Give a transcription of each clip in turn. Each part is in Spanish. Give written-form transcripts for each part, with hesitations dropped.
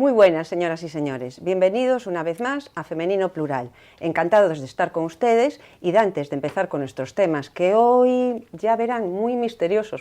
Muy buenas, señoras y señores. Bienvenidos una vez más a Femenino Plural. Encantados de estar con ustedes y antes de empezar con nuestros temas, que hoy ya verán muy misteriosos,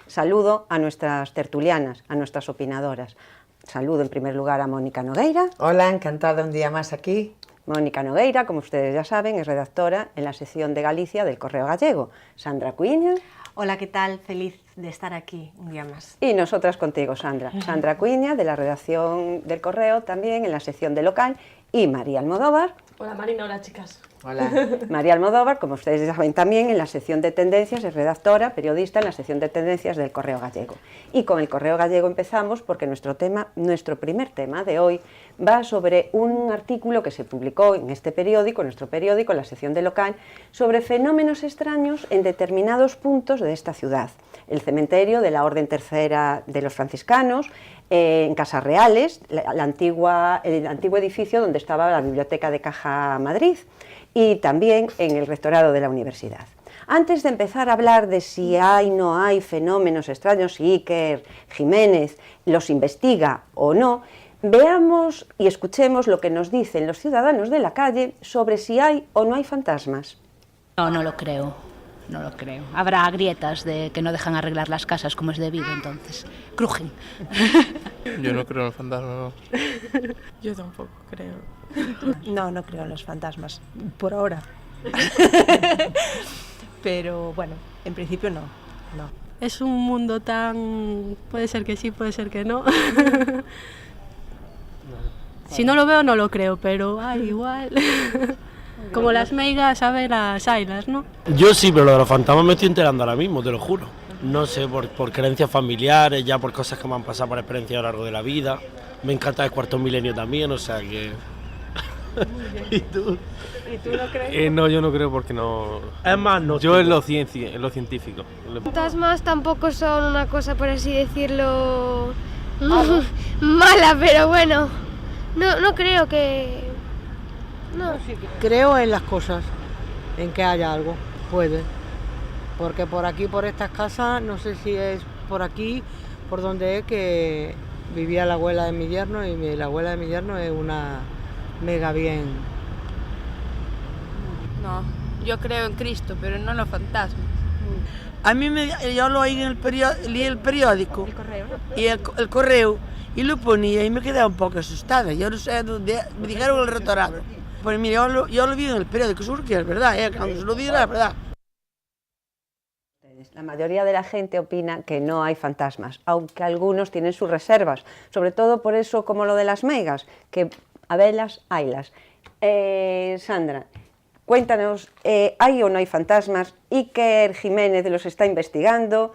saludo a nuestras tertulianas, a nuestras opinadoras. Saludo en primer lugar a Mónica Nogueira. Hola, encantada un día más aquí. Mónica Nogueira, como ustedes ya saben, es redactora en la sección de Galicia del Correo Gallego. Sandra Cuiña. Hola, ¿qué tal? Feliz de estar aquí un día más. Y nosotras contigo, Sandra. Sandra Cuiña, de la redacción del Correo, también en la sección de Local. Y María Almodóvar. Hola Marina, hola chicas. Hola. María Almodóvar, como ustedes ya saben también, en la sección de Tendencias, es redactora, periodista en la sección de Tendencias del Correo Gallego. Y con el Correo Gallego empezamos porque nuestro primer tema de hoy va sobre un artículo que se publicó en este periódico, nuestro periódico, en la sección de Local, sobre fenómenos extraños en determinados puntos de esta ciudad. El cementerio de la Orden Tercera de los Franciscanos, en Casas Reales, el antiguo edificio donde estaba la Biblioteca de Caja Madrid, y también en el rectorado de la universidad. Antes de empezar a hablar de si hay o no hay fenómenos extraños, si Iker Jiménez los investiga o no, veamos y escuchemos lo que nos dicen los ciudadanos de la calle sobre si hay o no hay fantasmas. No lo creo. No lo creo. Habrá grietas de que no dejan arreglar las casas como es debido, entonces crujen. Yo no creo en los fantasmas, no. Yo tampoco creo. No creo en los fantasmas, por ahora. Pero bueno, en principio no. Es un mundo tan... puede ser que sí, puede ser que no. Si no lo veo, no lo creo, pero igual... Como las meigas, a ver, las ailas, ¿no? Yo sí, pero lo de los fantasmas me estoy enterando ahora mismo, te lo juro. No sé, por creencias familiares, ya por cosas que me han pasado por experiencia a lo largo de la vida. Me encanta el cuarto milenio también, o sea que... ¿Y tú no crees? No, yo no creo porque no... Es más, no. Yo en lo científico. Fantasmas tampoco son una cosa, por así decirlo, mala, pero bueno, no creo que... No. Creo en las cosas, en que haya algo, puede. Porque por aquí, por estas casas, no sé si es por aquí, por donde es que vivía la abuela de mi yerno, y la abuela de mi yerno es una mega bien. No, yo creo en Cristo, pero no en los fantasmas. A mí yo lo oí en leí el periódico, y el correo, y lo ponía y me quedaba un poco asustada. Yo no sé dónde, me dijeron el rectorado. Pues mire, yo lo vi en el periódico, seguro que es verdad, cuando se lo digo es verdad. La mayoría de la gente opina que no hay fantasmas, aunque algunos tienen sus reservas, sobre todo por eso como lo de las meigas, que habelas, haylas. Sandra, cuéntanos, ¿hay o no hay fantasmas? Iker Jiménez los está investigando.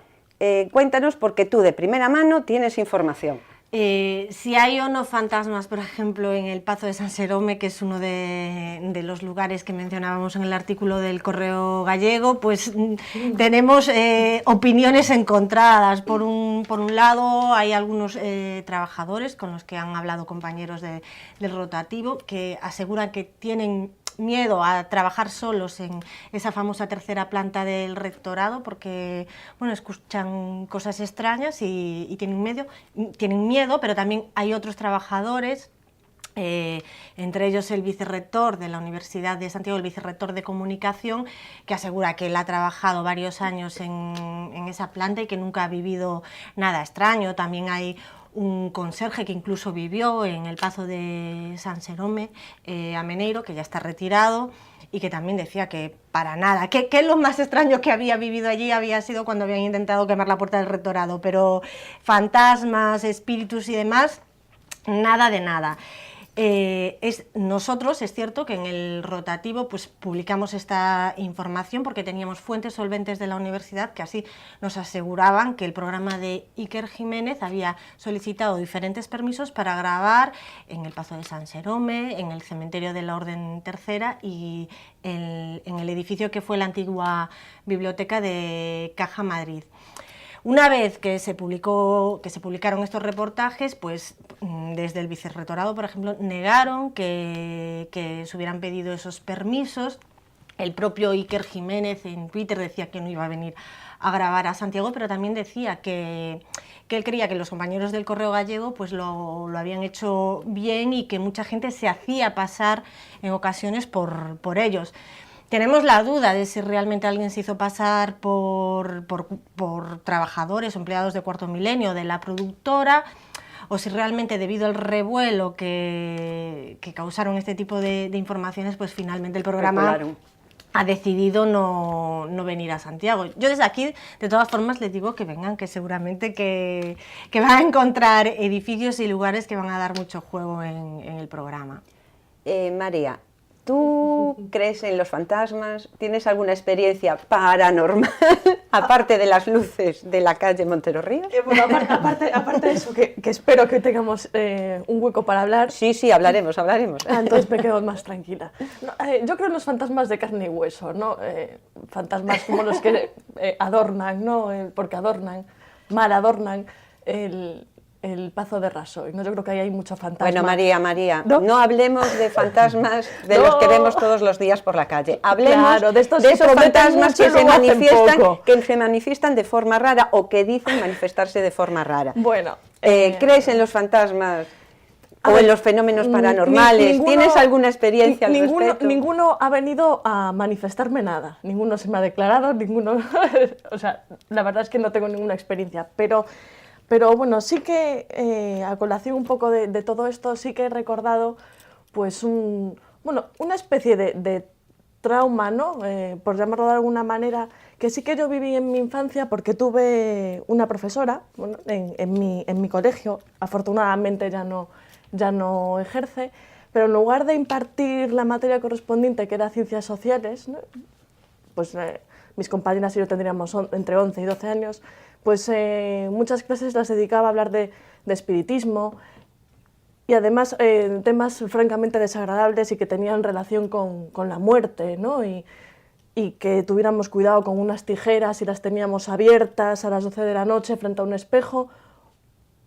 Cuéntanos porque tú de primera mano tienes información. Si hay o no fantasmas, por ejemplo, en el Pazo de San Serome, que es uno de los lugares que mencionábamos en el artículo del Correo Gallego, pues tenemos opiniones encontradas. Por un lado, hay algunos trabajadores con los que han hablado compañeros del rotativo que aseguran que tienen miedo a trabajar solos en esa famosa tercera planta del rectorado porque, bueno, escuchan cosas extrañas y tienen miedo, pero también hay otros trabajadores, entre ellos el vicerrector de la Universidad de Santiago, el vicerrector de Comunicación, que asegura que él ha trabajado varios años en esa planta y que nunca ha vivido nada extraño. También hay un conserje que incluso vivió en el Pazo de San Serome, Ameneiro, que ya está retirado, y que también decía que para nada, que lo más extraño que había vivido allí había sido cuando habían intentado quemar la puerta del rectorado, pero fantasmas, espíritus y demás, nada de nada. Nosotros, es cierto que en el rotativo pues publicamos esta información porque teníamos fuentes solventes de la universidad que así nos aseguraban que el programa de Iker Jiménez había solicitado diferentes permisos para grabar en el Pazo de San Serome, en el cementerio de la Orden Tercera y en el edificio que fue la antigua biblioteca de Caja Madrid. Una vez que se publicaron estos reportajes, pues desde el vicerrectorado, por ejemplo, negaron que se hubieran pedido esos permisos El propio Iker Jiménez en Twitter decía que no iba a venir a grabar a Santiago, pero también decía que él creía que los compañeros del Correo Gallego pues lo habían hecho bien y que mucha gente se hacía pasar en ocasiones por ellos. Tenemos la duda de si realmente alguien se hizo pasar por trabajadores o empleados de Cuarto Milenio de la productora, o si realmente debido al revuelo que causaron este tipo de informaciones, pues finalmente el programa ha decidido no venir a Santiago. Yo desde aquí, de todas formas, les digo que vengan, que seguramente que van a encontrar edificios y lugares que van a dar mucho juego en el programa. María, ¿tú crees en los fantasmas? ¿Tienes alguna experiencia paranormal, aparte de las luces de la calle Montero Ríos? Bueno, aparte de eso, que espero que tengamos un hueco para hablar. Sí, hablaremos. Entonces me quedo más tranquila. No, yo creo en los fantasmas de carne y hueso, ¿no? Fantasmas como los que adornan, ¿no? Porque mal adornan el Pazo de Rasoy, ¿no? Yo creo que ahí hay mucho fantasma. Bueno, María, no hablemos de fantasmas de los que vemos todos los días por la calle. Hablemos de esos fantasmas que se manifiestan de forma rara o que dicen manifestarse de forma rara. Bueno, ¿crees en los fantasmas o en los fenómenos paranormales? ¿Tienes alguna experiencia al respecto? Ninguno ha venido a manifestarme nada. Ninguno se me ha declarado, o sea, la verdad es que no tengo ninguna experiencia, pero bueno, sí que a colación un poco de todo esto, sí que he recordado pues una especie de trauma, ¿no? Por llamarlo de alguna manera, que sí que yo viví en mi infancia porque tuve una profesora en mi colegio, afortunadamente ya no ejerce, pero en lugar de impartir la materia correspondiente, que era Ciencias Sociales, ¿no? Pues mis compañeras y yo tendríamos entre 11 y 12 años, pues muchas clases las dedicaba a hablar de espiritismo y además temas francamente desagradables y que tenían relación con la muerte, ¿no? Y que tuviéramos cuidado con unas tijeras y las teníamos abiertas a las 12 de la noche frente a un espejo,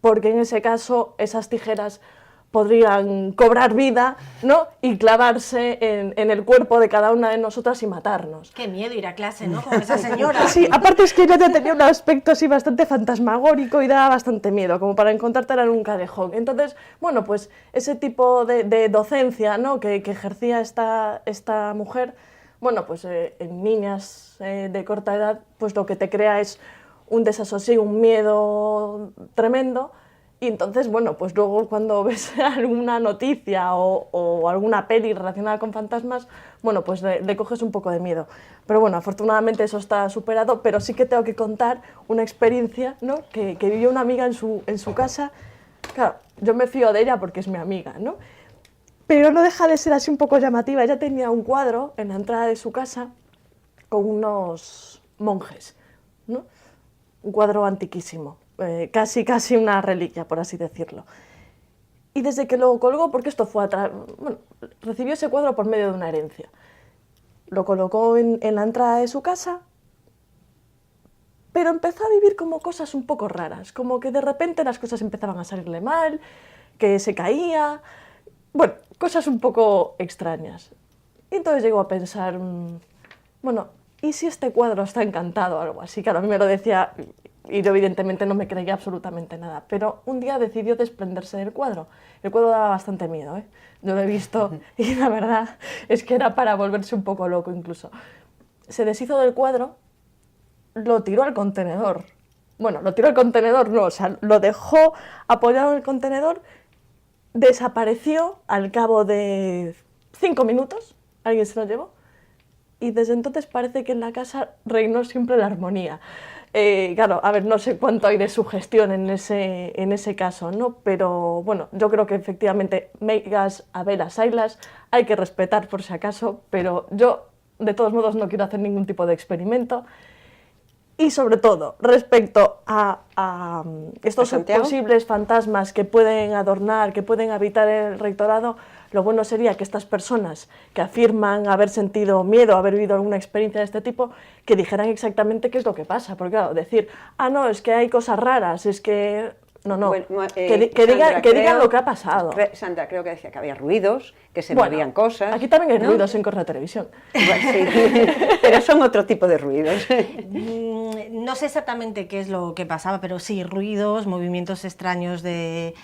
porque en ese caso esas tijeras podrían cobrar vida, ¿no? Y clavarse en el cuerpo de cada una de nosotras y matarnos. Qué miedo ir a clase, ¿no? Con esa señora. Sí, aparte es que ella tenía un aspecto así bastante fantasmagórico y daba bastante miedo, como para encontrártela en un callejón. Entonces, bueno, pues ese tipo de docencia, ¿no? que ejercía esta mujer, bueno, pues en niñas de corta edad, pues lo que te crea es un desasosiego, un miedo tremendo. Y entonces, bueno, pues luego cuando ves alguna noticia o alguna peli relacionada con fantasmas, bueno, pues le coges un poco de miedo. Pero bueno, afortunadamente eso está superado, pero sí que tengo que contar una experiencia, ¿no? que vivió una amiga en su casa. Claro, yo me fío de ella porque es mi amiga, ¿no? Pero no deja de ser así un poco llamativa. Ella tenía un cuadro en la entrada de su casa con unos monjes, ¿no? Un cuadro antiquísimo. Casi una reliquia, por así decirlo. Y desde que lo colgó, porque esto fue recibió ese cuadro por medio de una herencia. Lo colocó en la entrada de su casa, pero empezó a vivir como cosas un poco raras, como que de repente las cosas empezaban a salirle mal, que se caía, bueno, cosas un poco extrañas. Y entonces llegó a pensar, bueno, ¿y si este cuadro está encantado o algo así? Claro, a mí me lo decía y yo evidentemente no me creía absolutamente nada, pero un día decidió desprenderse del cuadro. El cuadro daba bastante miedo, ¿eh? Yo lo he visto y la verdad es que era para volverse un poco loco incluso. Se deshizo del cuadro, lo tiró al contenedor. Bueno, lo tiró al contenedor, no, o sea, lo dejó apoyado en el contenedor, desapareció al cabo de 5 minutos, alguien se lo llevó, y desde entonces parece que en la casa reinó siempre la armonía. Claro, a ver, no sé cuánto hay de sugestión en ese caso, ¿no? Pero bueno, yo creo que efectivamente meigas, habelas, haylas, hay que respetar por si acaso, pero yo de todos modos no quiero hacer ningún tipo de experimento. Y sobre todo, respecto a estos posibles fantasmas que pueden adornar, que pueden habitar el rectorado, lo bueno sería que estas personas que afirman haber sentido miedo, haber vivido alguna experiencia de este tipo, que dijeran exactamente qué es lo que pasa. Porque claro, decir, no, es que hay cosas raras, es que No. Bueno, que Sandra, digan lo que ha pasado. Sandra creo que decía que había ruidos, que se Bueno, movían cosas. Aquí también hay ¿no? ruidos en Correo Televisión. Bueno, sí, pero son otro tipo de ruidos. No sé exactamente qué es lo que pasaba, pero sí, ruidos, movimientos extraños de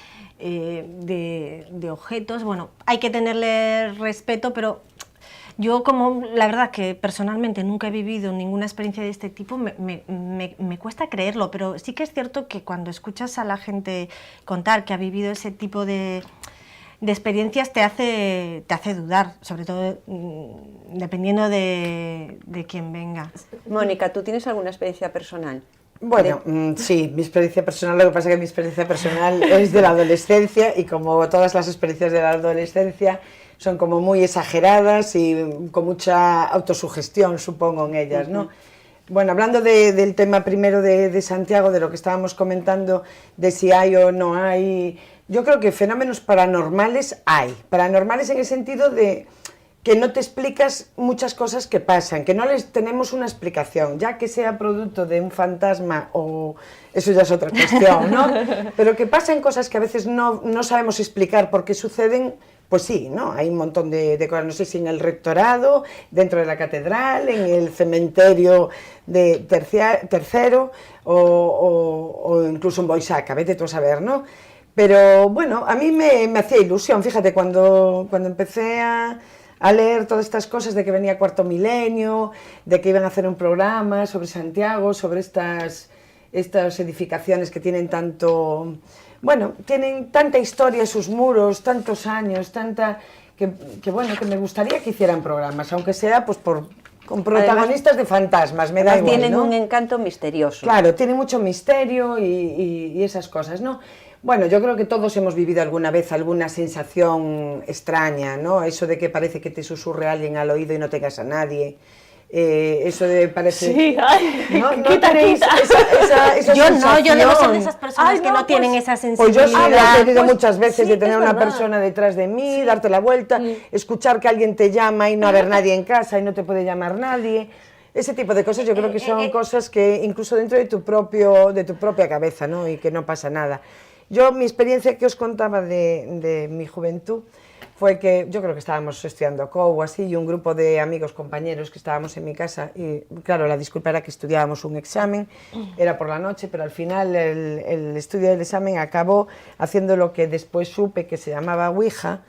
objetos. Bueno, hay que tenerle respeto, pero yo como la verdad que personalmente nunca he vivido ninguna experiencia de este tipo, me cuesta creerlo, pero sí que es cierto que cuando escuchas a la gente contar que ha vivido ese tipo de experiencias te hace dudar, sobre todo dependiendo de quién venga. Mónica, ¿tú tienes alguna experiencia personal? Bueno, sí, mi experiencia personal, lo que pasa es que mi experiencia personal es de la adolescencia y como todas las experiencias de la adolescencia son como muy exageradas y con mucha autosugestión, supongo, en ellas, ¿no? Bueno, hablando del tema primero de Santiago, de lo que estábamos comentando, de si hay o no hay, yo creo que fenómenos paranormales hay. Paranormales en el sentido de que no te explicas muchas cosas que pasan, que no les tenemos una explicación, ya que sea producto de un fantasma o eso ya es otra cuestión, ¿no? Pero que pasan cosas que a veces no sabemos explicar por qué suceden. Pues sí, ¿no? Hay un montón de cosas, no sé si en el rectorado, dentro de la catedral, en el cementerio de tercero o incluso en Boisaca, vete tú a saber, ¿no? Pero bueno, a mí me hacía ilusión, fíjate, cuando empecé a leer todas estas cosas de que venía Cuarto Milenio, de que iban a hacer un programa sobre Santiago, sobre estas edificaciones que tienen tanto... Bueno, tienen tanta historia, sus muros, tantos años, que me gustaría que hicieran programas, aunque sea pues con protagonistas de fantasmas, me da igual, tienen ¿no? un encanto misterioso. Claro, tienen mucho misterio y esas cosas, ¿no? Bueno, yo creo que todos hemos vivido alguna vez alguna sensación extraña, ¿no? Eso de que parece que te susurre alguien al oído y no tengas a nadie. Eso de parece... Sí, ay, ¿no quita. Esa Yo no, yo debo ser sensación. de esas personas que no tienen esa Pues sensibilidad. yo sí lo he tenido muchas veces, sí, de tener es una verdad. persona detrás de mí, darte la vuelta, escuchar que alguien te llama y no haber nadie en casa y no te puede llamar nadie. Ese tipo de cosas yo creo que son cosas que incluso dentro de tu propia cabeza, ¿no? Y que no pasa nada. Yo, mi experiencia que os contaba de mi juventud fue que yo creo que estábamos estudiando o así, y un grupo de amigos, compañeros que estábamos en mi casa, y claro, la disculpa era que estudiábamos un examen, era por la noche, pero al final el estudio del examen acabó haciendo lo que después supe que se llamaba Ouija,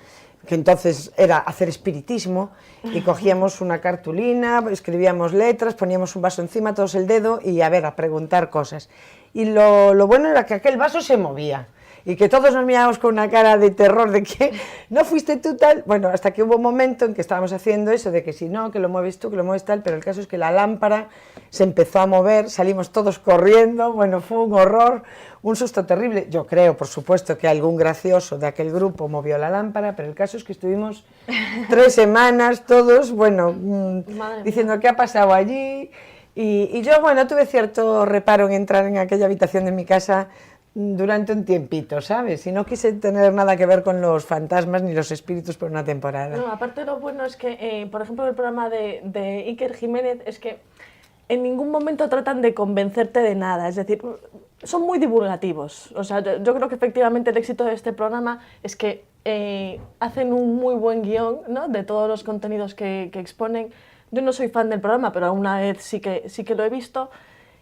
que entonces era hacer espiritismo, y cogíamos una cartulina, escribíamos letras, poníamos un vaso encima, todos el dedo, y a preguntar cosas. Y lo bueno era que aquel vaso se movía, y que todos nos mirábamos con una cara de terror de que no fuiste tú tal, bueno, hasta que hubo un momento en que estábamos haciendo eso de que si no, que lo mueves tú, que lo mueves tal, pero el caso es que la lámpara se empezó a mover, salimos todos corriendo, bueno, fue un horror, un susto terrible. Yo creo, por supuesto, que algún gracioso de aquel grupo movió la lámpara, pero el caso es que estuvimos 3 semanas todos, bueno, diciendo qué ha pasado allí, y yo, bueno, tuve cierto reparo en entrar en aquella habitación de mi casa durante un tiempito, ¿sabes? Y no quise tener nada que ver con los fantasmas ni los espíritus por una temporada. No, aparte lo bueno es que, por ejemplo, el programa de Iker Jiménez es que en ningún momento tratan de convencerte de nada, es decir, son muy divulgativos. O sea, yo creo que efectivamente el éxito de este programa es que hacen un muy buen guión, ¿no?, de todos los contenidos que exponen. Yo no soy fan del programa, pero alguna vez sí que lo he visto.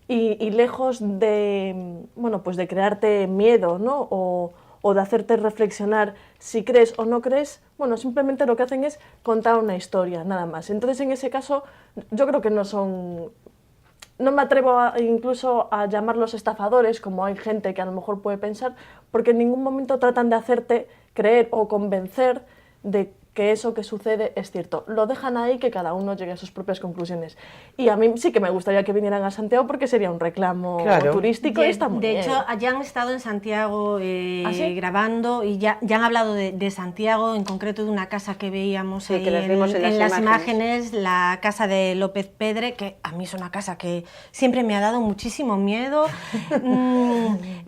Y lejos de, bueno, pues de crearte miedo, ¿no?, o de hacerte reflexionar si crees o no crees, bueno, simplemente lo que hacen es contar una historia, nada más. Entonces, en ese caso, yo creo que no me atrevo incluso a llamarlos estafadores, como hay gente que a lo mejor puede pensar, porque en ningún momento tratan de hacerte creer o convencer de que eso que sucede es cierto. Lo dejan ahí, que cada uno llegue a sus propias conclusiones. Y a mí sí que me gustaría que vinieran a Santiago porque sería un reclamo turístico y está muy bien. De hecho, ya han estado en Santiago ¿Ah, sí? grabando y ya han hablado de Santiago, en concreto de una casa que veíamos ahí que las vimos en las imágenes, la casa de López Pedre, que a mí es una casa que siempre me ha dado muchísimo miedo.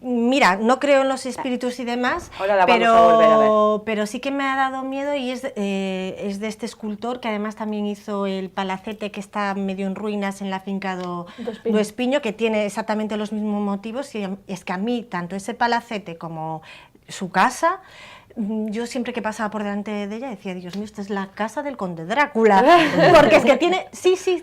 Mira, no creo en los espíritus y demás, Ahora la vamos a volver a ver. pero sí que me ha dado miedo y es es de este escultor que además también hizo el palacete que está medio en ruinas en la finca do Espiño, que tiene exactamente los mismos motivos, y es que a mí tanto ese palacete como su casa, yo siempre que pasaba por delante de ella decía, Dios mío, esta es la casa del conde Drácula, porque es que tiene,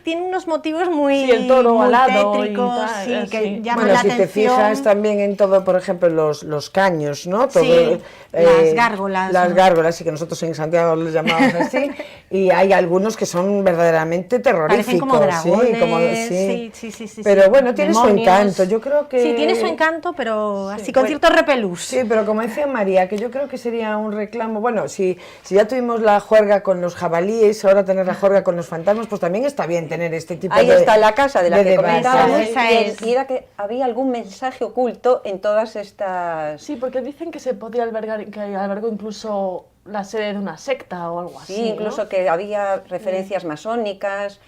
tiene unos motivos muy, el toro muy alado tétricos, que llaman la si atención. te fijas también en todo, por ejemplo, los caños, ¿no? Todo, las gárgolas. Las gárgolas, sí, que nosotros en Santiago les llamamos así, y hay algunos que son verdaderamente terroríficos. Parecen como dragones, sí. Pero bueno, tiene su encanto, yo creo que... Sí, tiene su encanto, pero así con cierto repelús. Sí, pero como decía María, que yo creo que sería un reclamo, bueno, si ya tuvimos la juerga con los jabalíes, ahora tener la juerga con los fantasmas, pues también está bien tener este tipo Ahí de... Ahí está la casa de la que comentábamos, y era que había algún mensaje oculto en todas estas... Sí, porque dicen que se podía albergar, que albergó incluso la sede de una secta o algo así. Sí, incluso ¿no? que había referencias masónicas,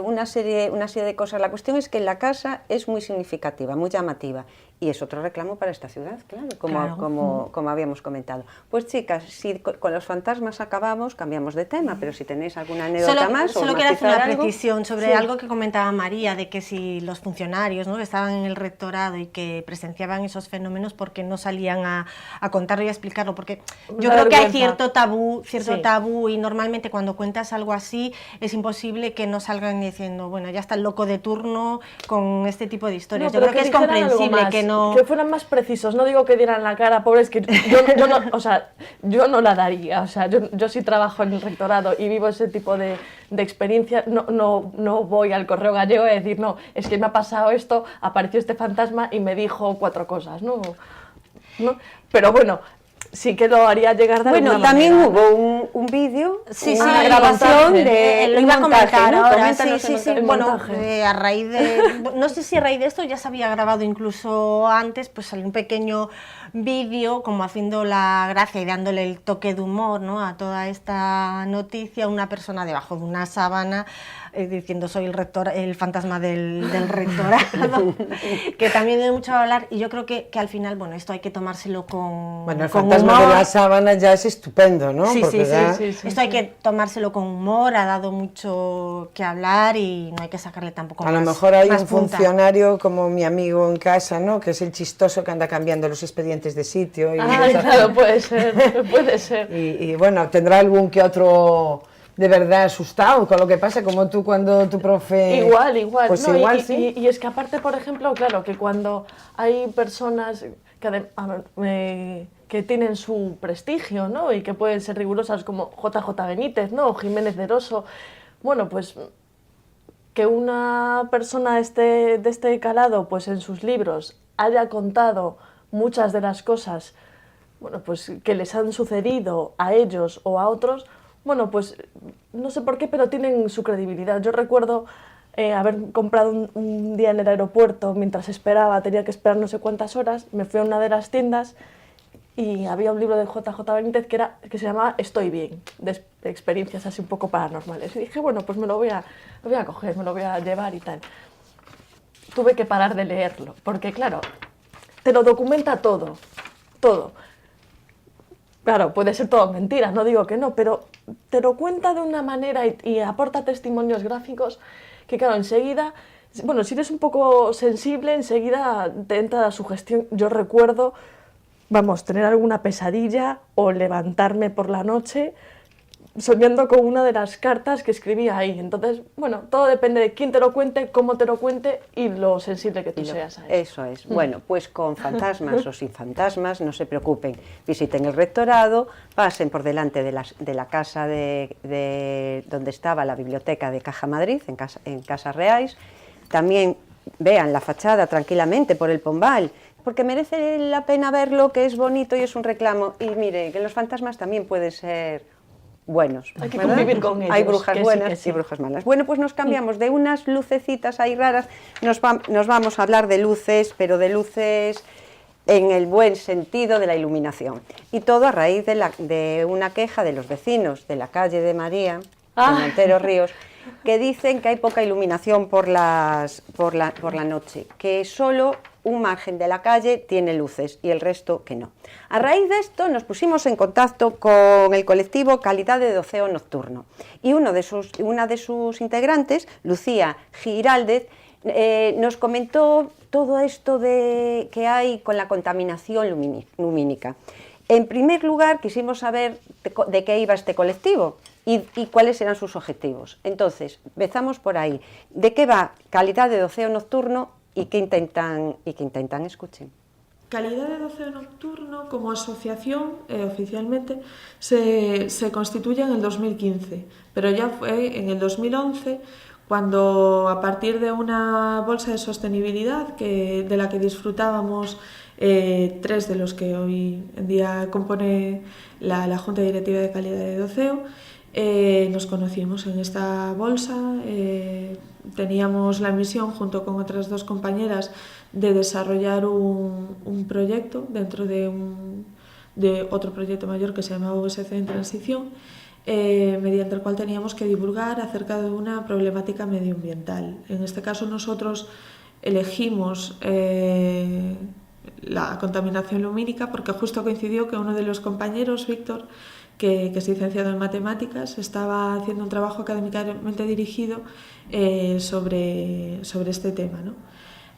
una serie de cosas. La cuestión es que la casa es muy significativa, muy llamativa, y es otro reclamo para esta ciudad, claro, como habíamos comentado. Pues chicas, si con los fantasmas acabamos, cambiamos de tema, pero si tenéis alguna anécdota más solo o quiero hacer una algo, precisión sobre algo que comentaba María, de que si los funcionarios, ¿no?, que estaban en el rectorado y que presenciaban esos fenómenos, porque no salían a contarlo y a explicarlo, porque yo creo que hay cierto tabú, y normalmente cuando cuentas algo así es imposible que no salgan diciendo, bueno, ya está el loco de turno con este tipo de historias. No, yo creo que es comprensible que no... Que fueran más precisos, no digo que dieran la cara, pobres, que yo no, o sea, yo no la daría, o sea, yo sí trabajo en el rectorado y vivo ese tipo de experiencia, no voy al Correo Gallego a decir, no, es que me ha pasado esto, apareció este fantasma y me dijo 4 cosas, ¿no? Pero bueno, sí que lo haría llegar de alguna manera. También hubo un vídeo, una grabación de lo iba a comentar ahora, bueno, a raíz de, no sé si a raíz de esto ya se había grabado incluso antes, pues salió un pequeño vídeo como haciendo la gracia y dándole el toque de humor, ¿no?, a toda esta noticia, una persona debajo de una sábana diciendo soy el fantasma del rectorado, que también hay mucho a hablar, y yo creo que al final, bueno, esto hay que tomárselo con Bueno, el fantasma de la sábana ya es estupendo, ¿no? Sí, sí. Esto hay que tomárselo con humor, ha dado mucho que hablar y no hay que sacarle tampoco más. A lo mejor hay un punta. funcionario como mi amigo en casa, ¿no?, que es el chistoso que anda cambiando los expedientes de sitio. Y claro, puede ser. Y bueno, tendrá algún que otro de verdad asustado con lo que pasa, como tú cuando tu profe... Igual. Pues no, igual, sí. Y es que aparte, por ejemplo, claro, que cuando hay personas que tienen su prestigio, ¿no?, y que pueden ser rigurosas como JJ Benítez, ¿no?, o Jiménez de Rosso, bueno, pues que una persona de este calado, pues en sus libros haya contado muchas de las cosas, bueno, pues que les han sucedido a ellos o a otros, bueno, pues no sé por qué, pero tienen su credibilidad. Yo recuerdo haber comprado un día en el aeropuerto, mientras esperaba, tenía que esperar no sé cuántas horas, me fui a una de las tiendas y había un libro de JJ Benítez que se llamaba Estoy bien, de experiencias así un poco paranormales. Y dije, bueno, pues me lo voy a coger, me lo voy a llevar y tal. Tuve que parar de leerlo, porque claro, te lo documenta todo. Claro, puede ser todo mentira, no digo que no, pero te lo cuenta de una manera y aporta testimonios gráficos que, claro, enseguida, bueno, si eres un poco sensible, enseguida te entra la sugestión. Yo recuerdo, tener alguna pesadilla o levantarme por la noche soñando con una de las cartas que escribía ahí. Entonces, bueno, todo depende de quién te lo cuente, cómo te lo cuente y lo sensible que tú seas a eso. Eso es. Bueno, pues con fantasmas o sin fantasmas, no se preocupen. Visiten el rectorado, pasen por delante de la casa de donde estaba la biblioteca de Caja Madrid, en Casa Reais. También vean la fachada tranquilamente por el Pombal, porque merece la pena verlo, que es bonito y es un reclamo. Y mire, que los fantasmas también pueden ser buenos. Hay que convivir con ellos. Hay brujas buenas y brujas malas. Bueno, pues nos cambiamos de unas lucecitas ahí raras, nos vamos a hablar de luces, pero de luces en el buen sentido de la iluminación. Y todo a raíz de una queja de los vecinos de la calle de María, en Montero Ríos, que dicen que hay poca iluminación por la noche, que solo un margen de la calle tiene luces y el resto que no. A raíz de esto nos pusimos en contacto con el colectivo Calidad de Oceo Nocturno y una de sus integrantes, Lucía Giraldez, nos comentó todo esto que hay con la contaminación lumínica. En primer lugar, quisimos saber de qué iba este colectivo y cuáles eran sus objetivos. Entonces, empezamos por ahí. ¿De qué va Calidad de Oceo Nocturno y qué intentan? Escuchen. Calidad de Oceo Nocturno, como asociación, oficialmente, se constituye en el 2015, pero ya fue en el 2011 cuando, a partir de una bolsa de sostenibilidad de la que disfrutábamos 3 de los que hoy en día compone la Junta Directiva de Calidad de Oceo, nos conocimos en esta bolsa. Teníamos la misión, junto con otras 2 compañeras, de desarrollar un proyecto dentro de otro proyecto mayor que se llamaba USC en Transición, mediante el cual teníamos que divulgar acerca de una problemática medioambiental. En este caso nosotros elegimos la contaminación lumínica porque justo coincidió que uno de los compañeros, Víctor, que es licenciado en matemáticas, estaba haciendo un trabajo académicamente dirigido sobre este tema, ¿no?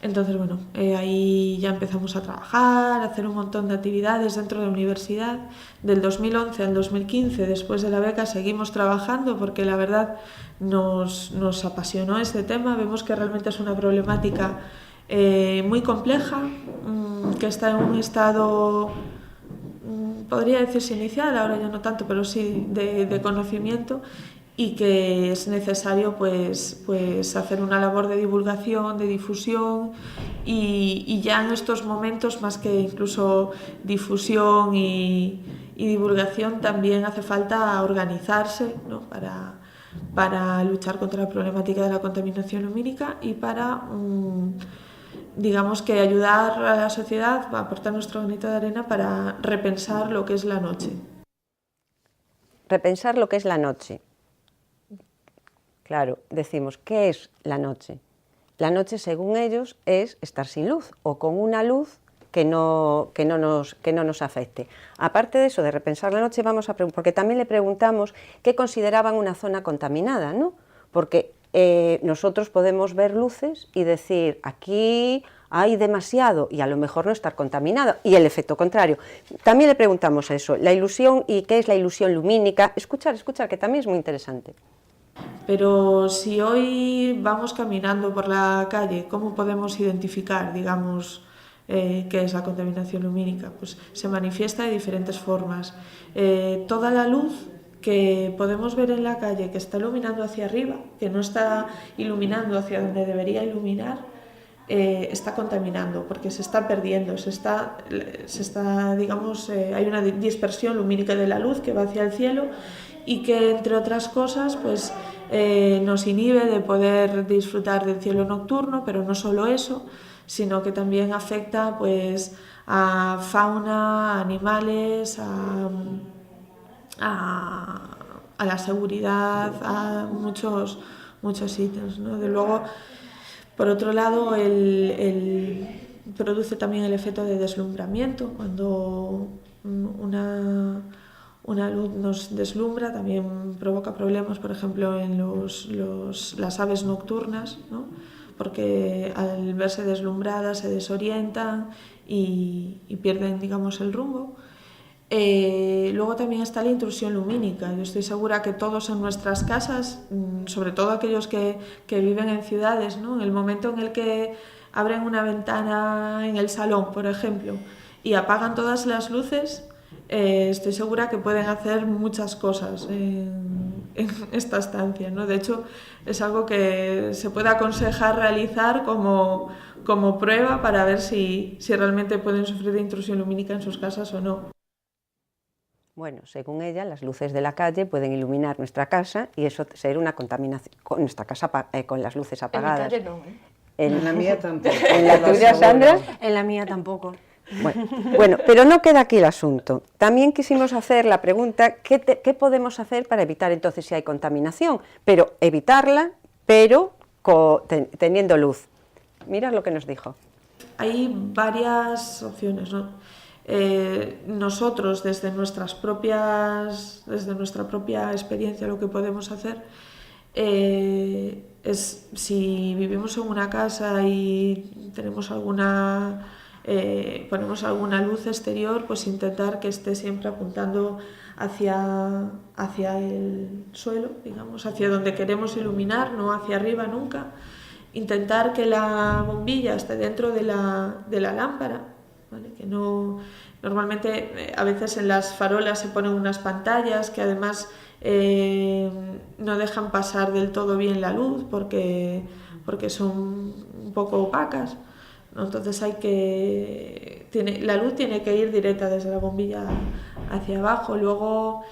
Entonces, bueno, ahí ya empezamos a trabajar, a hacer un montón de actividades dentro de la universidad. Del 2011 al 2015, después de la beca, seguimos trabajando porque la verdad nos apasionó este tema. Vemos que realmente es una problemática muy compleja, que está en un estado, podría decirse inicial, ahora ya no tanto, pero sí de conocimiento, y que es necesario pues hacer una labor de divulgación, de difusión, y ya en estos momentos, más que incluso difusión y divulgación, también hace falta organizarse, ¿no? para luchar contra la problemática de la contaminación lumínica y para digamos que ayudar a la sociedad, a aportar nuestro granito de arena para repensar lo que es la noche. Repensar lo que es la noche. Claro, decimos, ¿qué es la noche? La noche, según ellos, es estar sin luz o con una luz que no nos afecte. Aparte de eso, de repensar la noche, porque también le preguntamos qué consideraban una zona contaminada, ¿no? Porque nosotros podemos ver luces y decir, aquí hay demasiado y a lo mejor no estar contaminado, y el efecto contrario. También le preguntamos eso, la ilusión y qué es la ilusión lumínica. Escuchar, que también es muy interesante. Pero si hoy vamos caminando por la calle, ¿cómo podemos identificar, digamos, qué es la contaminación lumínica? Pues se manifiesta de diferentes formas. Toda la luz que podemos ver en la calle, que está iluminando hacia arriba, que no está iluminando hacia donde debería iluminar, está contaminando, porque se está perdiendo, digamos, hay una dispersión lumínica de la luz que va hacia el cielo y que, entre otras cosas, pues nos inhibe de poder disfrutar del cielo nocturno, pero no solo eso, sino que también afecta pues a fauna, a animales, a la seguridad, a muchos sitios, ¿no? De luego, por otro lado, produce también el efecto de deslumbramiento. Cuando una luz nos deslumbra, también provoca problemas, por ejemplo, en las aves nocturnas, ¿no? Porque al verse deslumbradas se desorientan y pierden, digamos, el rumbo. Luego también está la intrusión lumínica. Yo estoy segura que todos en nuestras casas, sobre todo aquellos que viven en ciudades, ¿no? En el momento en el que abren una ventana en el salón, por ejemplo, y apagan todas las luces, estoy segura que pueden hacer muchas cosas en esta estancia, ¿no? De hecho, es algo que se puede aconsejar realizar como prueba para ver si realmente pueden sufrir de intrusión lumínica en sus casas o no. Bueno, según ella, las luces de la calle pueden iluminar nuestra casa y eso ser una contaminación con nuestra casa con las luces apagadas. En mi calle no, ¿eh? En la mía tampoco. ¿En la tuya, Sandra? En la mía tampoco. Bueno, pero no queda aquí el asunto. También quisimos hacer la pregunta, ¿qué podemos hacer para evitar entonces si hay contaminación? Pero evitarla, pero teniendo luz. Mira lo que nos dijo. hay varias opciones, ¿no? Nosotros, desde nuestra propia experiencia, lo que podemos hacer es, si vivimos en una casa y tenemos ponemos alguna luz exterior, pues intentar que esté siempre apuntando hacia el suelo, digamos, hacia donde queremos iluminar, no hacia arriba nunca. Intentar que la bombilla esté dentro de la lámpara, ¿vale? Que no, normalmente a veces en las farolas se ponen unas pantallas que además no dejan pasar del todo bien la luz porque son un poco opacas, ¿no? Entonces la luz tiene que ir directa desde la bombilla hacia abajo. Luego,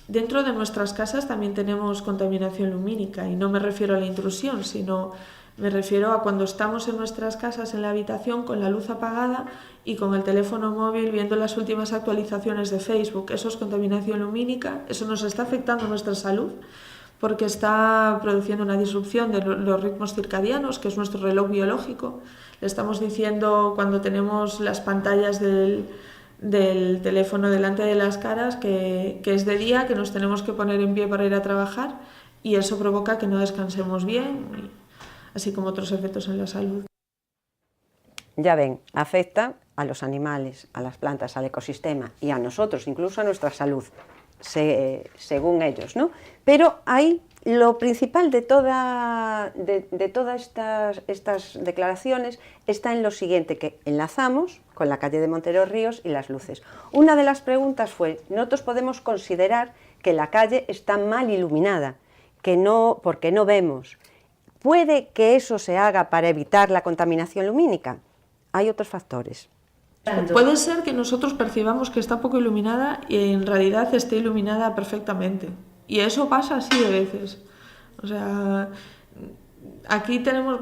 dentro de nuestras casas también tenemos contaminación lumínica, y no me refiero a la intrusión, sino me refiero a cuando estamos en nuestras casas, en la habitación, con la luz apagada y con el teléfono móvil viendo las últimas actualizaciones de Facebook. Eso es contaminación lumínica, eso nos está afectando nuestra salud porque está produciendo una disrupción de los ritmos circadianos, que es nuestro reloj biológico. Le estamos diciendo, cuando tenemos las pantallas del teléfono delante de las caras, que es de día, que nos tenemos que poner en pie para ir a trabajar, y eso provoca que no descansemos bien, así como otros efectos en la salud. Ya ven, afecta a los animales, a las plantas, al ecosistema y a nosotros, incluso a nuestra salud, según ellos, ¿no? Pero hay lo principal de todas estas declaraciones está en lo siguiente, que enlazamos con la calle de Montero Ríos y las luces. Una de las preguntas fue, nosotros podemos considerar que la calle está mal iluminada, porque no vemos. ¿Puede que eso se haga para evitar la contaminación lumínica? Hay otros factores. Puede ser que nosotros percibamos que está poco iluminada y en realidad esté iluminada perfectamente. Y eso pasa así de veces. O sea, aquí tenemos,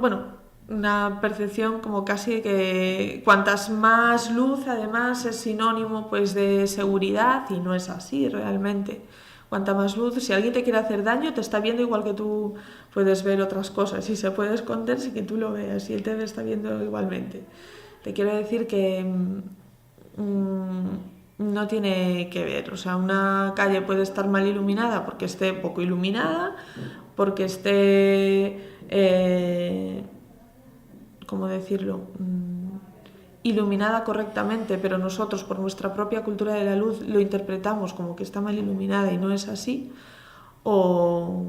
una percepción como casi que cuantas más luz, además, es sinónimo pues de seguridad, y no es así realmente. Cuanta más luz, si alguien te quiere hacer daño, te está viendo igual que tú puedes ver otras cosas. Y se puede esconder sin que tú lo veas, y él te está viendo igualmente. Te quiero decir que no tiene que ver. O sea, una calle puede estar mal iluminada porque esté poco iluminada, porque esté, ¿cómo decirlo?, iluminada correctamente, pero nosotros, por nuestra propia cultura de la luz, lo interpretamos como que está mal iluminada y no es así, o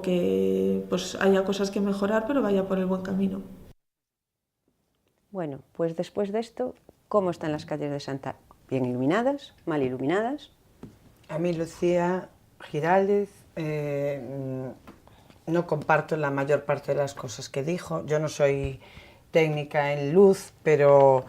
que pues haya cosas que mejorar, pero vaya por el buen camino. Bueno, pues después de esto, ¿cómo están las calles de Santa? ¿Bien iluminadas? ¿Mal iluminadas? A mí, Lucía Giraldez, no comparto la mayor parte de las cosas que dijo. Yo no soy técnica en luz, pero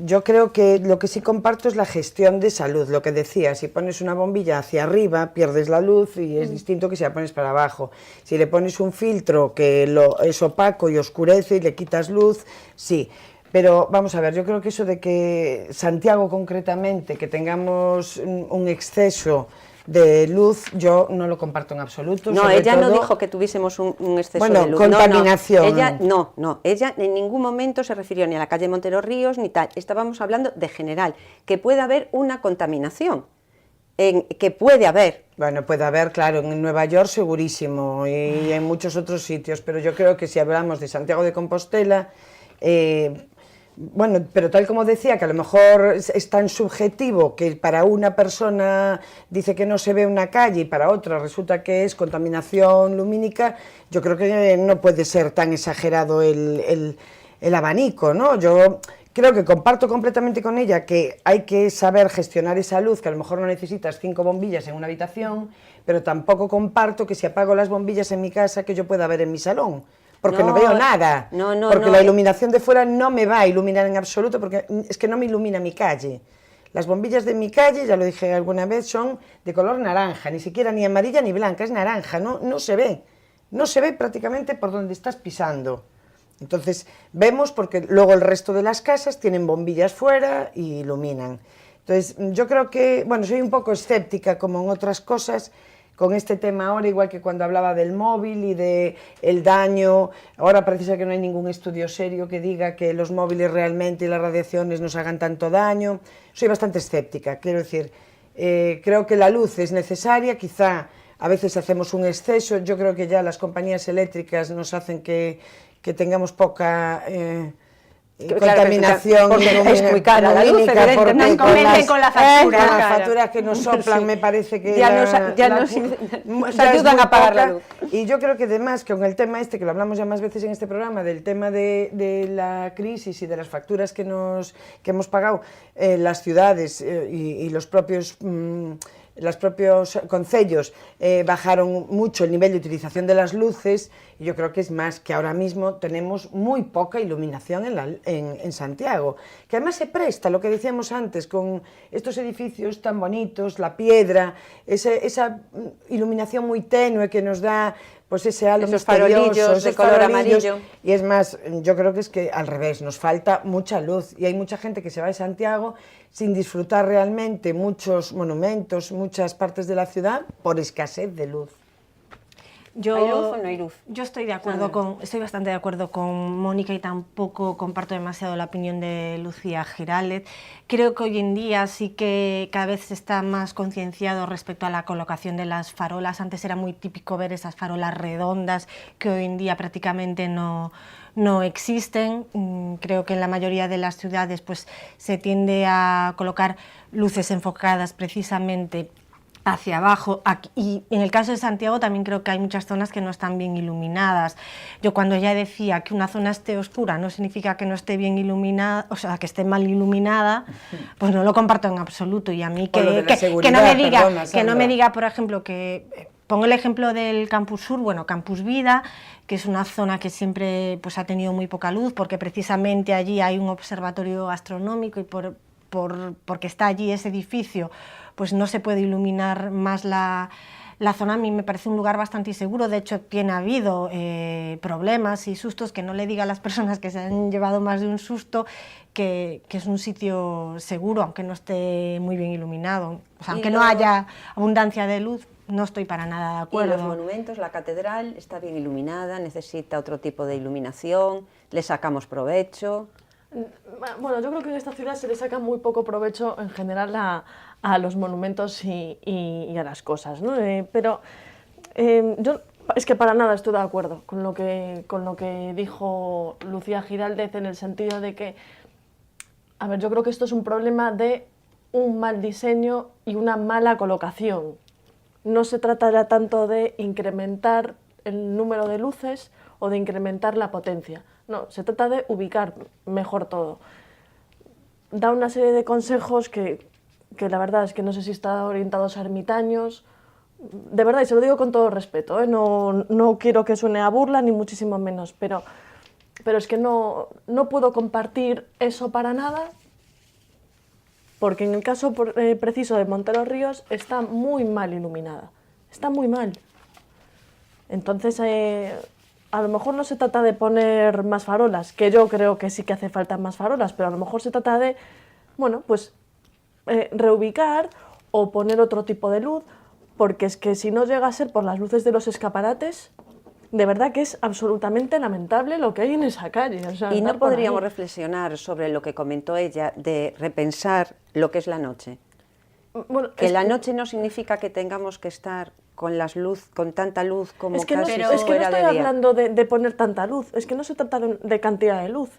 yo creo que lo que sí comparto es la gestión de salud. Lo que decía, si pones una bombilla hacia arriba, pierdes la luz y es distinto que si la pones para abajo. Si le pones un filtro que es opaco y oscurece y le quitas luz, sí. Pero vamos a ver, yo creo que eso de que Santiago concretamente, que tengamos un exceso de luz, yo no lo comparto en absoluto. No, ella no dijo que tuviésemos un exceso de luz. Contaminación. Ella en ningún momento se refirió ni a la calle Montero Ríos ni tal. Estábamos hablando de general, que puede haber una contaminación, que puede haber. Bueno, puede haber, claro, en Nueva York segurísimo y en muchos otros sitios, pero yo creo que si hablamos de Santiago de Compostela, bueno, pero tal como decía, que a lo mejor es tan subjetivo que para una persona dice que no se ve una calle y para otra resulta que es contaminación lumínica, yo creo que no puede ser tan exagerado el abanico, ¿no? Yo creo que comparto completamente con ella que hay que saber gestionar esa luz, que a lo mejor no necesitas 5 bombillas en una habitación, pero tampoco comparto que si apago las bombillas en mi casa que yo pueda ver en mi salón. Porque no veo nada, porque la iluminación de fuera no me va a iluminar en absoluto, porque es que no me ilumina mi calle. Las bombillas de mi calle, ya lo dije alguna vez, son de color naranja, ni siquiera ni amarilla ni blanca, es naranja, no se ve prácticamente por donde estás pisando. Entonces vemos porque luego el resto de las casas tienen bombillas fuera y iluminan. Entonces yo creo que, bueno, soy un poco escéptica como en otras cosas, con este tema ahora, igual que cuando hablaba del móvil y del daño. Ahora parece ser que no hay ningún estudio serio que diga que los móviles realmente y las radiaciones nos hagan tanto daño. Soy bastante escéptica, quiero decir, creo que la luz es necesaria, quizá a veces hacemos un exceso. Yo creo que ya las compañías eléctricas nos hacen que tengamos poca contaminación, porque es muy cara la luz, nos convencen con la factura. Con las facturas que nos soplan, me parece que nos ayudan a pagar la luz. Y yo creo que además, con el tema este, que lo hablamos ya más veces en este programa, del tema de la crisis y de las facturas que hemos pagado las ciudades y los propios concellos bajaron mucho el nivel de utilización de las luces, y yo creo que es más que ahora mismo tenemos muy poca iluminación en Santiago, que además se presta, lo que decíamos antes, con estos edificios tan bonitos, la piedra, esa iluminación muy tenue que nos da pues ese halo misterioso, esos de color amarillo. Y es más, yo creo que es que al revés, nos falta mucha luz, y hay mucha gente que se va de Santiago sin disfrutar realmente muchos monumentos, muchas partes de la ciudad, por escasez de luz. ¿Hay luz o no hay luz? Yo estoy bastante de acuerdo con Mónica, y tampoco comparto demasiado la opinión de Lucía Giraldez. Creo que hoy en día sí que cada vez se está más concienciado respecto a la colocación de las farolas. Antes era muy típico ver esas farolas redondas que hoy en día prácticamente no existen. Creo que en la mayoría de las ciudades pues se tiende a colocar luces enfocadas precisamente hacia abajo, y en el caso de Santiago también creo que hay muchas zonas que no están bien iluminadas. Yo cuando ya decía que una zona esté oscura no significa que no esté bien iluminada, o sea, que esté mal iluminada, pues no lo comparto en absoluto. Y a mí que no me diga, por ejemplo, que pongo el ejemplo del Campus Sur, bueno, Campus Vida, que es una zona que siempre pues ha tenido muy poca luz, porque precisamente allí hay un observatorio astronómico, y porque está allí ese edificio, pues no se puede iluminar más la zona. A mí me parece un lugar bastante inseguro. De hecho, ha habido problemas y sustos, que no le diga a las personas que se han llevado más de un susto que es un sitio seguro, aunque no esté muy bien iluminado. O sea, aunque no haya abundancia de luz, no estoy para nada de acuerdo. Y los monumentos, la catedral está bien iluminada, necesita otro tipo de iluminación, le sacamos provecho. Bueno, yo creo que en esta ciudad se le saca muy poco provecho en general a los monumentos y a las cosas, ¿no? Pero yo es que para nada estoy de acuerdo con lo que dijo Lucía Giraldez, en el sentido de que, a ver, yo creo que esto es un problema de un mal diseño y una mala colocación. No se trata ya tanto de incrementar el número de luces o de incrementar la potencia. No, se trata de ubicar mejor todo. Da una serie de consejos que la verdad es que no sé si están orientados a ermitaños. De verdad, y se lo digo con todo respeto, ¿eh? No quiero que suene a burla, ni muchísimo menos, pero es que no puedo compartir eso para nada, porque en el caso preciso de Montero Ríos está muy mal iluminada, está muy mal. Entonces, a lo mejor no se trata de poner más farolas, que yo creo que sí que hace falta más farolas, pero a lo mejor se trata de, bueno, pues reubicar o poner otro tipo de luz, porque es que si no llega a ser por las luces de los escaparates, de verdad que es absolutamente lamentable lo que hay en esa calle. O sea, ¿y no podríamos reflexionar sobre lo que comentó ella, de repensar lo que es la noche? Bueno, que la noche no significa que tengamos que estar con tanta luz como es que casi no, es que no estoy de día. hablando de poner tanta luz, es que no se trata de cantidad de luz,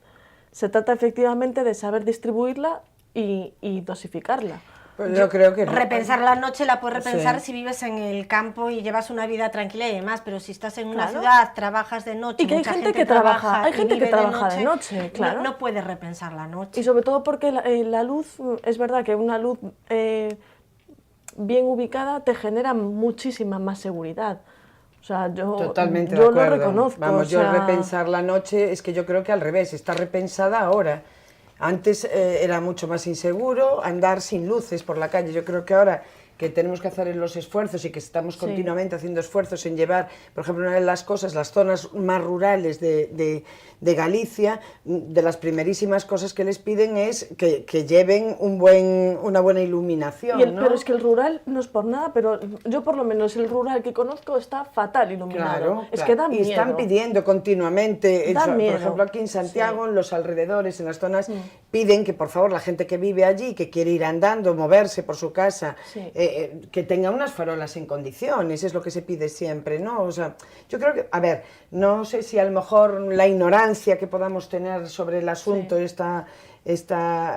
se trata efectivamente de saber distribuirla y dosificarla. Pues yo creo que no. Repensar la noche la puedes repensar si vives en el campo y llevas una vida tranquila y demás, pero si estás en una ciudad, trabajas de noche, y que hay gente que trabaja, de noche, claro. No puedes repensar la noche. Y sobre todo porque la luz, es verdad que una luz bien ubicada te genera muchísima más seguridad. O sea, Totalmente yo de acuerdo. lo reconozco. Vamos, yo repensar la noche, es que yo creo que al revés, está repensada ahora. Antes era mucho más inseguro andar sin luces por la calle. Yo creo que ahora que tenemos que hacer los esfuerzos y que estamos continuamente haciendo esfuerzos en llevar, por ejemplo, una de las cosas, las zonas más rurales de Galicia, de las primerísimas cosas que les piden es que lleven una buena iluminación, ¿no? Pero es que el rural, no es por nada, pero yo por lo menos el rural que conozco está fatal iluminado. Es que da miedo. Y están pidiendo continuamente, por miedo. ejemplo, aquí en Santiago, en los alrededores, en las zonas, piden que por favor la gente que vive allí, que quiere ir andando, moverse por su casa, que tenga unas farolas en condiciones, es lo que se pide siempre, ¿no? O sea, yo creo que, a ver, no sé si a lo mejor la ignorancia que podamos tener sobre el asunto, esta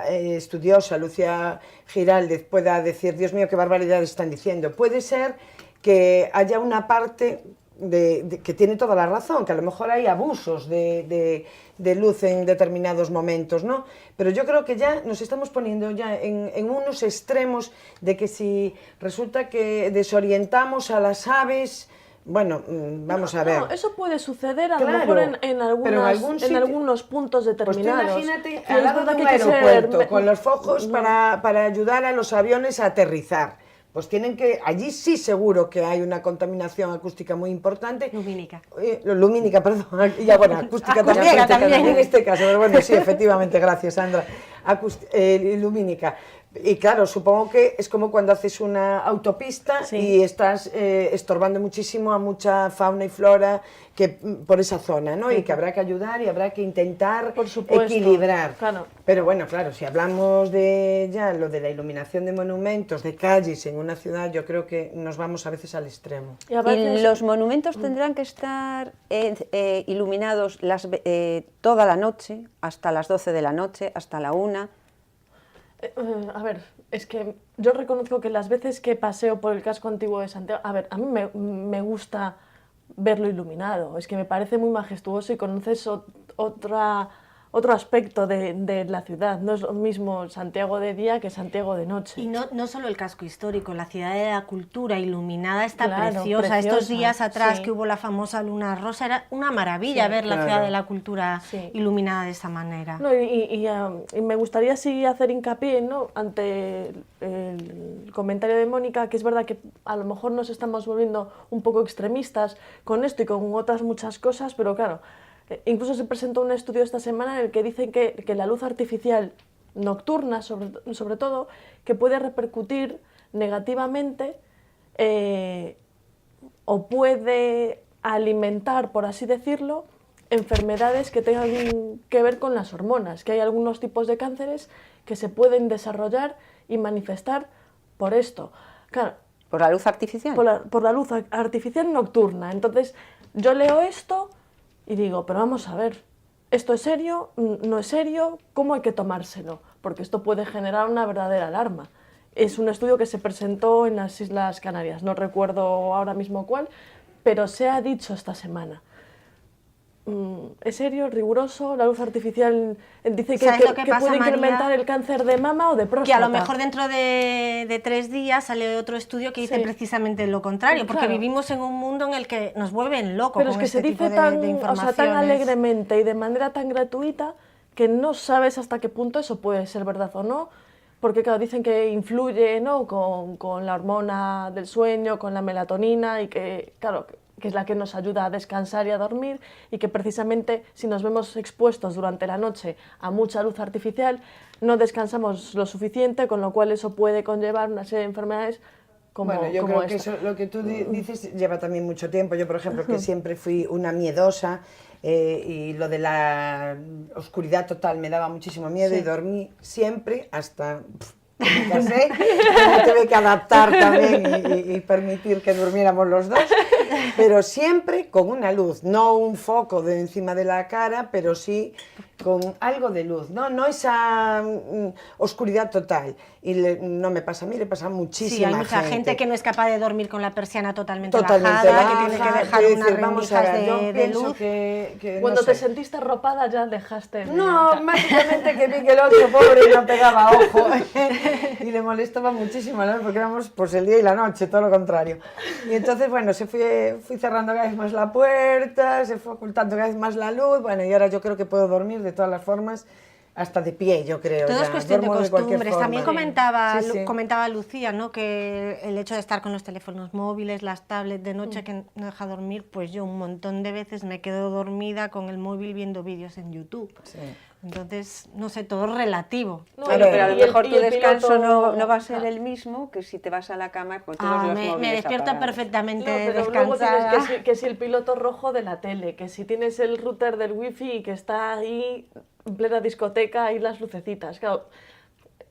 estudiosa Lucía Giraldez pueda decir, Dios mío, qué barbaridades están diciendo. Puede ser que haya una parte que tiene toda la razón, que a lo mejor hay abusos de luz en determinados momentos, ¿no? Pero yo creo que ya nos estamos poniendo ya en unos extremos de que si resulta que desorientamos a las aves, bueno, vamos a ver. No, eso puede suceder a lo mejor en algunos puntos determinados. Pues tú imagínate al lado de un aeropuerto con los focos para ayudar a los aviones a aterrizar. Pues tienen que, allí sí seguro que hay una contaminación acústica muy importante. Lumínica. Lumínica, perdón, ya bueno, acústica también en este caso, pero bueno, sí, efectivamente, gracias Sandra, lumínica. Y claro, supongo que es como cuando haces una autopista y estás estorbando muchísimo a mucha fauna y flora por esa zona, ¿no? Y que habrá que ayudar y habrá que intentar equilibrar. Claro. Pero bueno, claro, si hablamos de ya lo de la iluminación de monumentos, de calles en una ciudad, yo creo que nos vamos a veces al extremo. ¿Y los monumentos tendrán que estar iluminados toda la noche, hasta las 12 de la noche, hasta la 1? A ver, es que yo reconozco que las veces que paseo por el casco antiguo de Santiago, a ver, a mí me gusta verlo iluminado, es que me parece muy majestuoso y conoces otro aspecto de la ciudad. No es lo mismo Santiago de día que Santiago de noche. Y no solo el casco histórico, la ciudad de la cultura iluminada está preciosa. Estos días atrás que hubo la famosa luna rosa, era una maravilla ver la ciudad de la cultura iluminada de esa manera. No, y me gustaría sí hacer hincapié, ¿no?, ante el comentario de Mónica, que es verdad que a lo mejor nos estamos volviendo un poco extremistas con esto y con otras muchas cosas, pero claro, incluso se presentó un estudio esta semana en el que dicen que la luz artificial nocturna, sobre todo, que puede repercutir negativamente o puede alimentar, por así decirlo, enfermedades que tengan que ver con las hormonas, que hay algunos tipos de cánceres que se pueden desarrollar y manifestar por esto. Claro, ¿por la luz artificial? Por la luz artificial nocturna. Entonces, yo leo esto y digo, pero vamos a ver, ¿esto es serio? ¿No es serio? ¿Cómo hay que tomárselo? Porque esto puede generar una verdadera alarma. Es un estudio que se presentó en las Islas Canarias, no recuerdo ahora mismo cuál, pero se ha dicho esta semana. ¿Es serio, riguroso? La luz artificial dice que puede incrementar el cáncer de mama o de próstata. Que a lo mejor dentro de 3 días sale otro estudio que dice precisamente lo contrario, porque vivimos en un mundo en el que nos vuelven locos. Pero es que se dice tan alegremente y de manera tan gratuita que no sabes hasta qué punto eso puede ser verdad o no, porque claro, dicen que influye, ¿no?, con la hormona del sueño, con la melatonina y que, claro, que es la que nos ayuda a descansar y a dormir, y que precisamente si nos vemos expuestos durante la noche a mucha luz artificial, no descansamos lo suficiente, con lo cual eso puede conllevar una serie de enfermedades como Bueno, yo creo que esta. eso, lo que tú dices lleva también mucho tiempo. Yo, por ejemplo, que siempre fui una miedosa y lo de la oscuridad total me daba muchísimo miedo y dormí siempre hasta... me casé, me tuve que adaptar también y permitir que durmiéramos los dos, pero siempre con una luz, no un foco de encima de la cara, pero sí con algo de luz, no esa oscuridad total. Y no me pasa a mí, le pasa a muchísima gente. Sí, hay mucha gente que no es capaz de dormir con la persiana totalmente bajada, que tiene que dejar unas rendijas de luz. Que Cuando no te sé. sentiste arropada ya dejaste... No, básicamente que vi que el otro pobre no pegaba ojo y le molestaba muchísimo, ¿no?, porque éramos pues el día y la noche, todo lo contrario. Y entonces, bueno, fui cerrando cada vez más la puerta, se fue ocultando cada vez más la luz, bueno, y ahora yo creo que puedo dormir de todas las formas hasta de pie, yo creo. Todo ya. es cuestión de Duermo cualquier costumbres. forma. También Sí. comentaba Lucía, ¿no? Que el hecho de estar con los teléfonos móviles, las tablets de noche que no deja dormir, pues yo un montón de veces me quedo dormida con el móvil viendo vídeos en YouTube. Sí. Entonces, no sé, todo es relativo. Claro, pero a lo mejor tu descanso piloto... no va a ser el mismo que si te vas a la cama con todos los móviles me despierto apagados. perfectamente pero luego descansada. tienes que si el piloto rojo de la tele, que si tienes el router del wifi y que está ahí en plena discoteca y las lucecitas. Claro,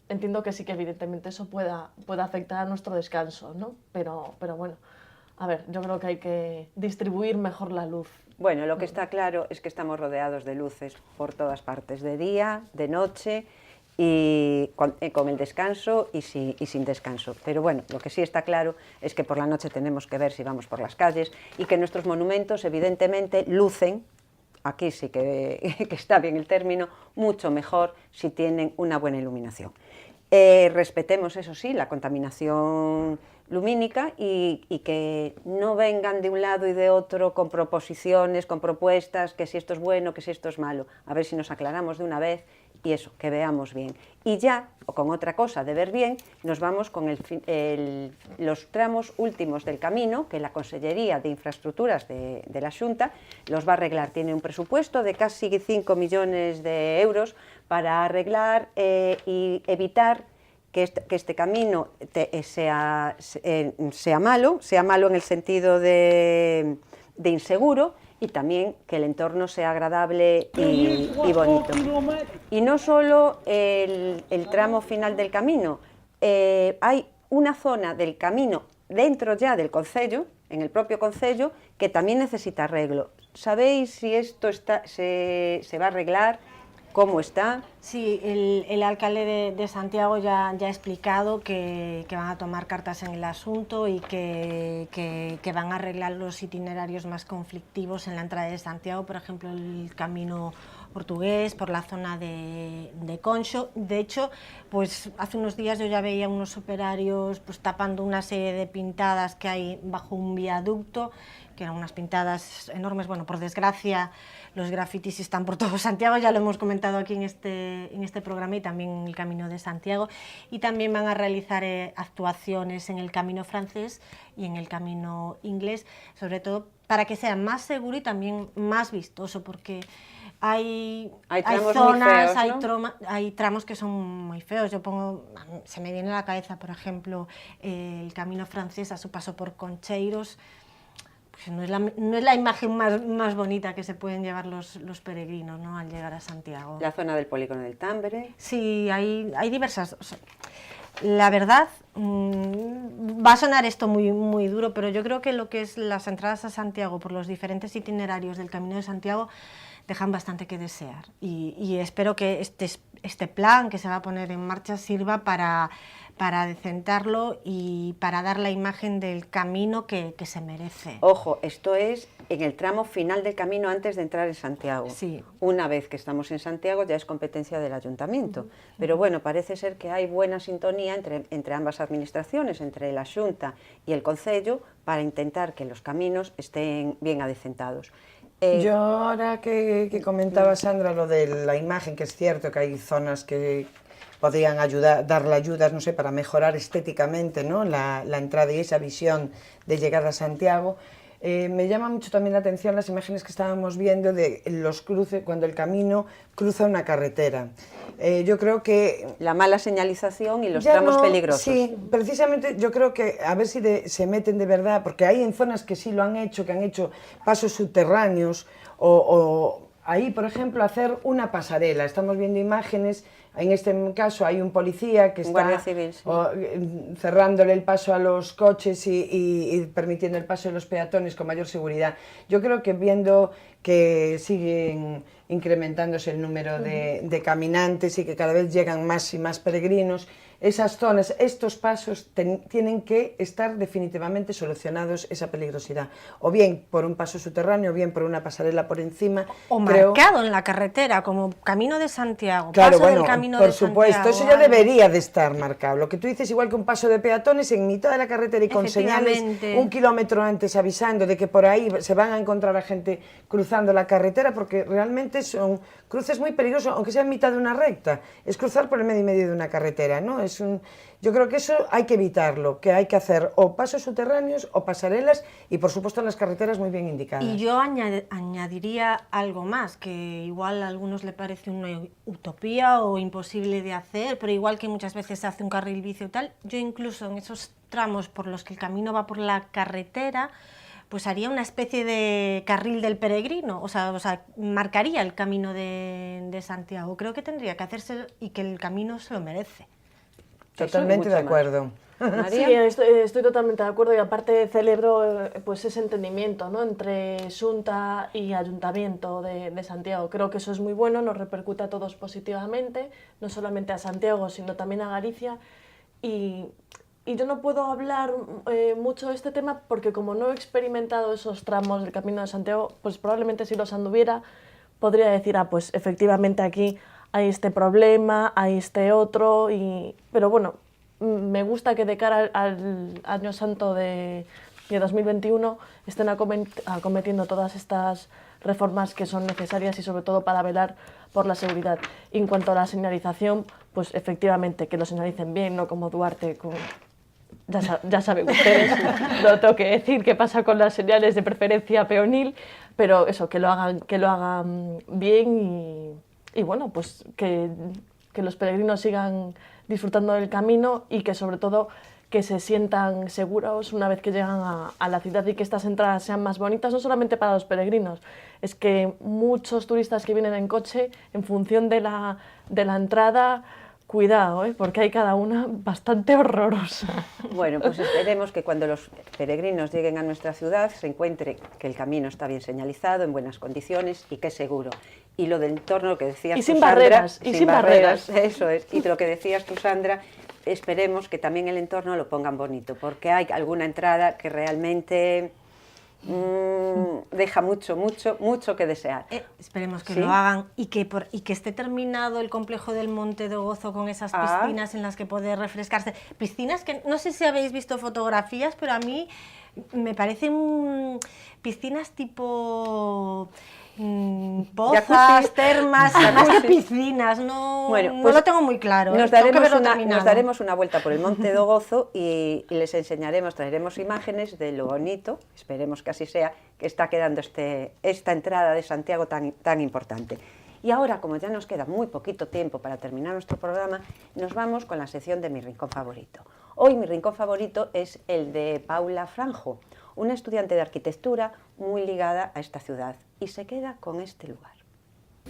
entiendo que sí que evidentemente eso pueda afectar a nuestro descanso, ¿no? Pero bueno, a ver, yo creo que hay que distribuir mejor la luz. Bueno, lo que está claro es que estamos rodeados de luces por todas partes, de día, de noche, y con el descanso y sin descanso. Pero bueno, lo que sí está claro es que por la noche tenemos que ver si vamos por las calles y que nuestros monumentos evidentemente lucen, aquí sí que está bien el término, mucho mejor si tienen una buena iluminación. Respetemos, eso sí, la contaminación lumínica y que no vengan de un lado y de otro con proposiciones, con propuestas, que si esto es bueno, que si esto es malo. A ver si nos aclaramos de una vez y eso, que veamos bien. Y ya, o con otra cosa de ver bien, nos vamos con los tramos últimos del camino que la Consellería de Infraestructuras de la Xunta los va a arreglar. Tiene un presupuesto de casi 5 millones de euros para arreglar y evitar que este camino sea malo en el sentido de inseguro, y también que el entorno sea agradable y bonito. Y no solo el tramo final del camino, hay una zona del camino dentro ya del concello, en el propio concello, que también necesita arreglo. ¿Sabéis si esto se va a arreglar? ¿Cómo está? Sí, el alcalde de Santiago ya ha explicado que van a tomar cartas en el asunto y que van a arreglar los itinerarios más conflictivos en la entrada de Santiago, por ejemplo, el camino portugués, por la zona de Conxo. De hecho, pues hace unos días yo ya veía unos operarios pues tapando una serie de pintadas que hay bajo un viaducto, que eran unas pintadas enormes. Bueno, por desgracia, los grafitis están por todo Santiago, ya lo hemos comentado aquí en este programa, y también en el Camino de Santiago. Y también van a realizar actuaciones en el Camino francés y en el Camino inglés, sobre todo para que sea más seguro y también más vistoso, porque hay zonas, feos, ¿no? Hay tramos que son muy feos. Se me viene a la cabeza, por ejemplo, el Camino francés a su paso por Concheiros. Pues no es la imagen más bonita que se pueden llevar los peregrinos, ¿no?, al llegar a Santiago. La zona del Polígono del Tambre. Sí, hay diversas. O sea, la verdad, va a sonar esto muy, muy duro, pero yo creo que lo que es las entradas a Santiago por los diferentes itinerarios del Camino de Santiago dejan bastante que desear, y espero que este plan que se va a poner en marcha sirva para decentarlo y para dar la imagen del camino que se merece. Ojo, esto es en el tramo final del camino antes de entrar en Santiago. Sí. Una vez que estamos en Santiago ya es competencia del ayuntamiento, pero bueno, parece ser que hay buena sintonía entre ambas administraciones, entre la Xunta y el Concello, para intentar que los caminos estén bien adecentados. Yo ahora que comentaba Sandra lo de la imagen, que es cierto que hay zonas que podrían darle ayudas, no sé, para mejorar estéticamente, ¿no?, la entrada y esa visión de llegar a Santiago. Me llama mucho también la atención las imágenes que estábamos viendo de los cruces, cuando el camino cruza una carretera. Yo creo que... La mala señalización y los tramos peligrosos. Sí, precisamente yo creo que a ver si se meten de verdad, porque hay en zonas que sí lo han hecho, que han hecho pasos subterráneos, o ahí, por ejemplo, hacer una pasarela. Estamos viendo imágenes, en este caso hay un policía que está civil, sí, cerrándole el paso a los coches y permitiendo el paso de los peatones con mayor seguridad. Yo creo que viendo que siguen incrementándose el número de caminantes y que cada vez llegan más y más peregrinos, esas zonas, estos pasos tienen que estar definitivamente solucionados, esa peligrosidad. O bien por un paso subterráneo, o bien por una pasarela por encima. O marcado en la carretera, como Camino de Santiago, claro, paso bueno, del Camino por de supuesto, Santiago, eso ya debería de estar marcado. Lo que tú dices, igual que un paso de peatones en mitad de la carretera y con señales 1 kilómetro antes avisando de que por ahí se van a encontrar a gente cruzando la carretera, porque realmente son cruces muy peligrosos, aunque sea en mitad de una recta. Es cruzar por el medio y medio de una carretera, ¿no? Yo creo que eso hay que evitarlo, que hay que hacer o pasos subterráneos o pasarelas y, por supuesto, en las carreteras muy bien indicadas. Y yo añadiría algo más, que igual a algunos le parece una utopía o imposible de hacer, pero igual que muchas veces se hace un carril bici o tal, yo incluso en esos tramos por los que el camino va por la carretera, pues haría una especie de carril del peregrino, o sea marcaría el Camino de Santiago. Creo que tendría que hacerse y que el camino se lo merece. Totalmente de acuerdo. Sí, estoy totalmente de acuerdo, y aparte celebro pues ese entendimiento, ¿no?, entre Xunta y Ayuntamiento de Santiago. Creo que eso es muy bueno, nos repercute a todos positivamente, no solamente a Santiago, sino también a Galicia. Y yo no puedo hablar mucho de este tema porque como no he experimentado esos tramos del Camino de Santiago, pues probablemente si los anduviera podría decir, pues efectivamente aquí hay este problema, hay este otro, pero bueno, me gusta que de cara al Año Santo de 2021 estén acometiendo todas estas reformas que son necesarias y sobre todo para velar por la seguridad. Y en cuanto a la señalización, pues efectivamente que lo señalicen bien, no como Duarte con... Ya saben ustedes, no tengo que decir qué pasa con las señales de preferencia peonil, pero eso, que lo hagan bien y bueno, pues que los peregrinos sigan disfrutando del camino y que sobre todo que se sientan seguros una vez que llegan a la ciudad y que estas entradas sean más bonitas, no solamente para los peregrinos, es que muchos turistas que vienen en coche, en función de la entrada, cuidado, porque hay cada una bastante horrorosa. Bueno, pues esperemos que cuando los peregrinos lleguen a nuestra ciudad se encuentre que el camino está bien señalizado, en buenas condiciones y que es seguro. Y lo del entorno, lo que decías tú, sin Sandra, barreras, y sin barreras. Eso es. Y lo que decías tú, Sandra, esperemos que también el entorno lo pongan bonito, porque hay alguna entrada que realmente deja mucho que desear. Esperemos que lo hagan y que esté terminado el complejo del Monte do Gozo con esas piscinas en las que poder refrescarse. Piscinas que no sé si habéis visto fotografías, pero a mí me parecen piscinas tipo pozas, termas, más que piscinas, no lo tengo muy claro. Nos daremos una vuelta por el Monte do Gozo y les enseñaremos, traeremos imágenes de lo bonito, esperemos que así sea, que está quedando esta entrada de Santiago tan importante. Y ahora, como ya nos queda muy poquito tiempo para terminar nuestro programa, nos vamos con la sección de Mi Rincón Favorito. Hoy mi rincón favorito es el de Paula Franjo, una estudiante de arquitectura muy ligada a esta ciudad, y se queda con este lugar.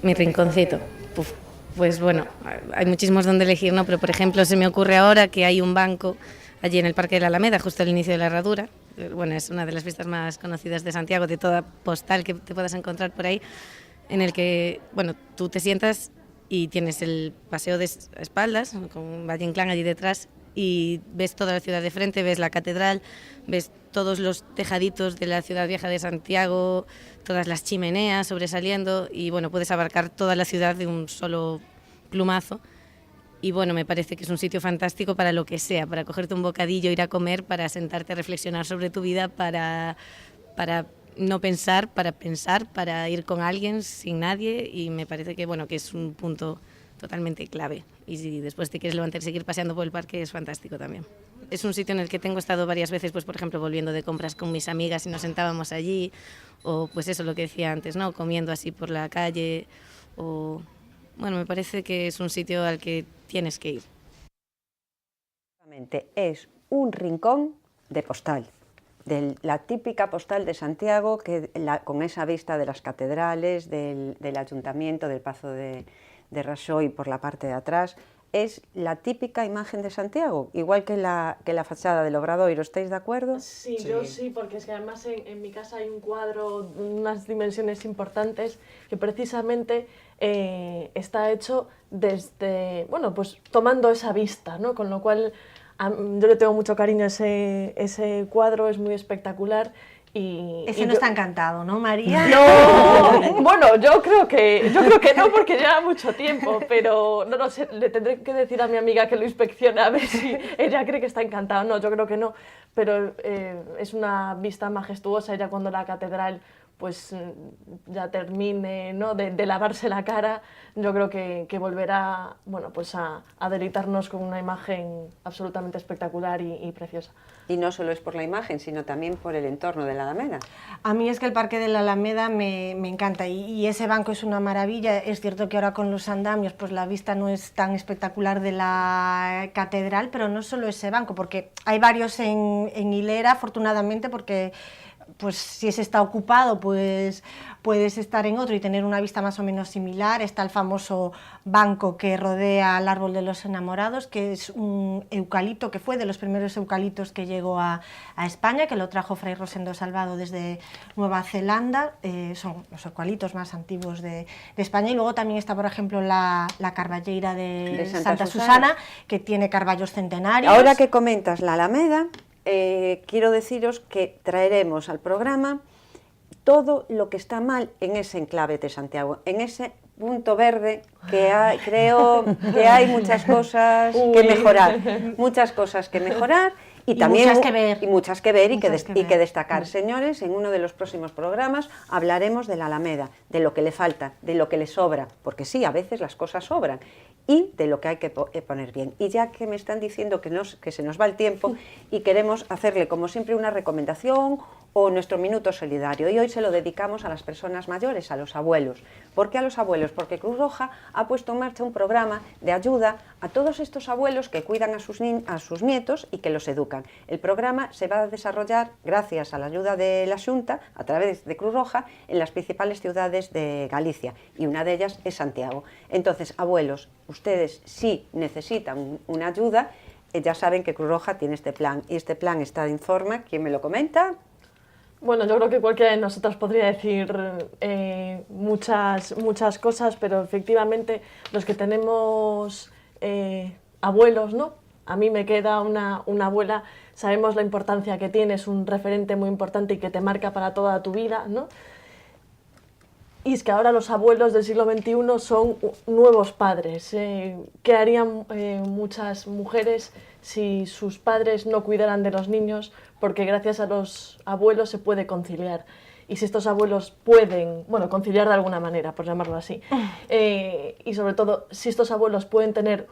Mi rinconcito. Pues bueno, hay muchísimos donde elegir, ¿no? Pero por ejemplo se me ocurre ahora que hay un banco allí en el Parque de la Alameda, justo al inicio de la herradura. Bueno, es una de las vistas más conocidas de Santiago, de toda postal que te puedas encontrar por ahí, en el que, bueno, tú te sientas y tienes el paseo de espaldas, con Valle Inclán allí detrás, y ves toda la ciudad de frente, ves la catedral, ves todos los tejaditos de la ciudad vieja de Santiago, todas las chimeneas sobresaliendo y bueno, puedes abarcar toda la ciudad de un solo plumazo. Y bueno, me parece que es un sitio fantástico para lo que sea, para cogerte un bocadillo, ir a comer, para sentarte a reflexionar sobre tu vida, para no pensar, para ir con alguien sin nadie, y me parece que bueno, que es un punto totalmente clave. Y si después te quieres levantar y seguir paseando por el parque, es fantástico también. Es un sitio en el que tengo estado varias veces, pues por ejemplo volviendo de compras con mis amigas y nos sentábamos allí, o pues eso, lo que decía antes, ¿no? Comiendo así por la calle, o bueno, me parece que es un sitio al que tienes que ir. Es un rincón de postal, de la típica postal de Santiago, con esa vista de las catedrales, del ayuntamiento, del Pazo de Raxoi por la parte de atrás. es la típica imagen de Santiago, igual que la fachada del Obradoiro. ¿Estáis de acuerdo? Sí, yo sí, porque es que además en mi casa hay un cuadro de unas dimensiones importantes que precisamente está hecho desde, bueno, pues tomando esa vista, ¿no? Con lo cual yo le tengo mucho cariño a ese cuadro, es muy espectacular. Ese no está encantado, ¿no, María? No, bueno, yo creo que no, porque lleva mucho tiempo, pero no lo sé, le tendré que decir a mi amiga que lo inspeccione a ver si ella cree que está encantado. No, yo creo que no, pero es una vista majestuosa, ya cuando la catedral pues ya termine, ¿no?, de lavarse la cara, yo creo que volverá, bueno, pues a deleitarnos con una imagen absolutamente espectacular y preciosa. Y no solo es por la imagen, sino también por el entorno de la Alameda. A mí es que el Parque de la Alameda me encanta y ese banco es una maravilla. Es cierto que ahora con los andamios pues la vista no es tan espectacular de la catedral, pero no solo ese banco, porque hay varios en hilera, afortunadamente, porque pues si ese está ocupado, pues puedes estar en otro y tener una vista más o menos similar. Está el famoso banco que rodea al árbol de los enamorados, que es un eucalipto, que fue de los primeros eucaliptos que llegó a España, que lo trajo Fray Rosendo Salvado desde Nueva Zelanda. Son los eucaliptos más antiguos de España. Y luego también está, por ejemplo, la carballeira de Santa Susana, que tiene carballos centenarios. Ahora que comentas la Alameda, quiero deciros que traeremos al programa todo lo que está mal en ese enclave de Santiago, en ese punto verde que creo que hay muchas cosas que mejorar, y también muchas que ver y que destacar. Señores, en uno de los próximos programas hablaremos de la Alameda, de lo que le falta, de lo que le sobra, porque sí, a veces las cosas sobran, y de lo que hay que poner bien. Y ya que me están diciendo que se nos va el tiempo y queremos hacerle como siempre una recomendación o nuestro minuto solidario, y hoy se lo dedicamos a las personas mayores, a los abuelos. ¿Por qué a los abuelos? Porque Cruz Roja ha puesto en marcha un programa de ayuda a todos estos abuelos que cuidan a sus nietos y que los educan. El programa se va a desarrollar gracias a la ayuda de la Xunta, a través de Cruz Roja, en las principales ciudades de Galicia, y una de ellas es Santiago. Entonces, abuelos, ustedes si necesitan una ayuda, ya saben que Cruz Roja tiene este plan, y este plan está en forma. ¿Quién me lo comenta? Bueno, yo creo que cualquiera de nosotros podría decir muchas cosas, pero efectivamente los que tenemos abuelos, ¿no? A mí me queda una abuela, sabemos la importancia que tiene, es un referente muy importante y que te marca para toda tu vida, ¿no? Y es que ahora los abuelos del siglo XXI son nuevos padres. ¿Qué harían muchas mujeres si sus padres no cuidaran de los niños? Porque gracias a los abuelos se puede conciliar. Y si estos abuelos pueden, bueno, conciliar de alguna manera, por llamarlo así, y sobre todo, si estos abuelos pueden tener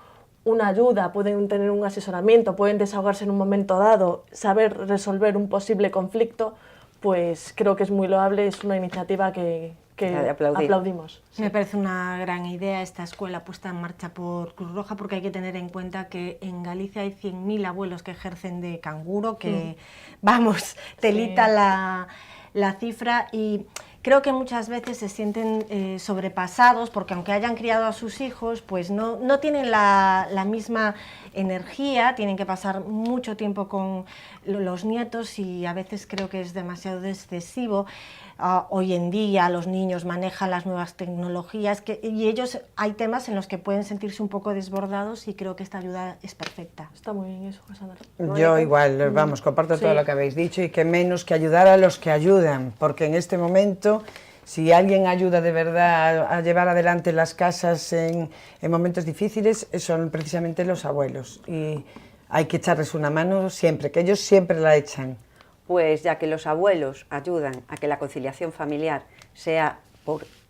una ayuda, pueden tener un asesoramiento, pueden desahogarse en un momento dado, saber resolver un posible conflicto, pues creo que es muy loable, es una iniciativa que aplaudimos. Sí. Me parece una gran idea esta escuela puesta en marcha por Cruz Roja, porque hay que tener en cuenta que en Galicia hay 100.000 abuelos que ejercen de canguro, que, vamos, telita la cifra, y creo que muchas veces se sienten sobrepasados, porque aunque hayan criado a sus hijos, pues no tienen la misma energía, tienen que pasar mucho tiempo con los nietos y a veces creo que es demasiado excesivo. Hoy en día los niños manejan las nuevas tecnologías y ellos hay temas en los que pueden sentirse un poco desbordados, y creo que esta ayuda es perfecta. Está muy bien eso, Sandra. Yo igual, vamos, comparto todo lo que habéis dicho, y que menos que ayudar a los que ayudan, porque en este momento, si alguien ayuda de verdad a llevar adelante las casas en momentos difíciles, son precisamente los abuelos, y hay que echarles una mano siempre, que ellos siempre la echan. Pues ya que los abuelos ayudan a que la conciliación familiar sea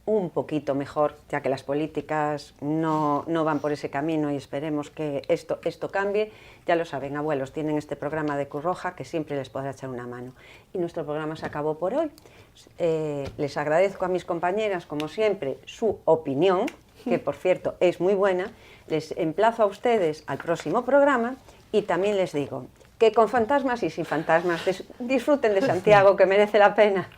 un poquito mejor, ya que las políticas no van por ese camino, y esperemos que esto cambie, ya lo saben, abuelos, tienen este programa de Cruz Roja que siempre les podrá echar una mano. Y nuestro programa se acabó por hoy. Les agradezco a mis compañeras, como siempre, su opinión, que por cierto es muy buena. Les emplazo a ustedes al próximo programa, y también les digo que con fantasmas y sin fantasmas disfruten de Santiago, que merece la pena.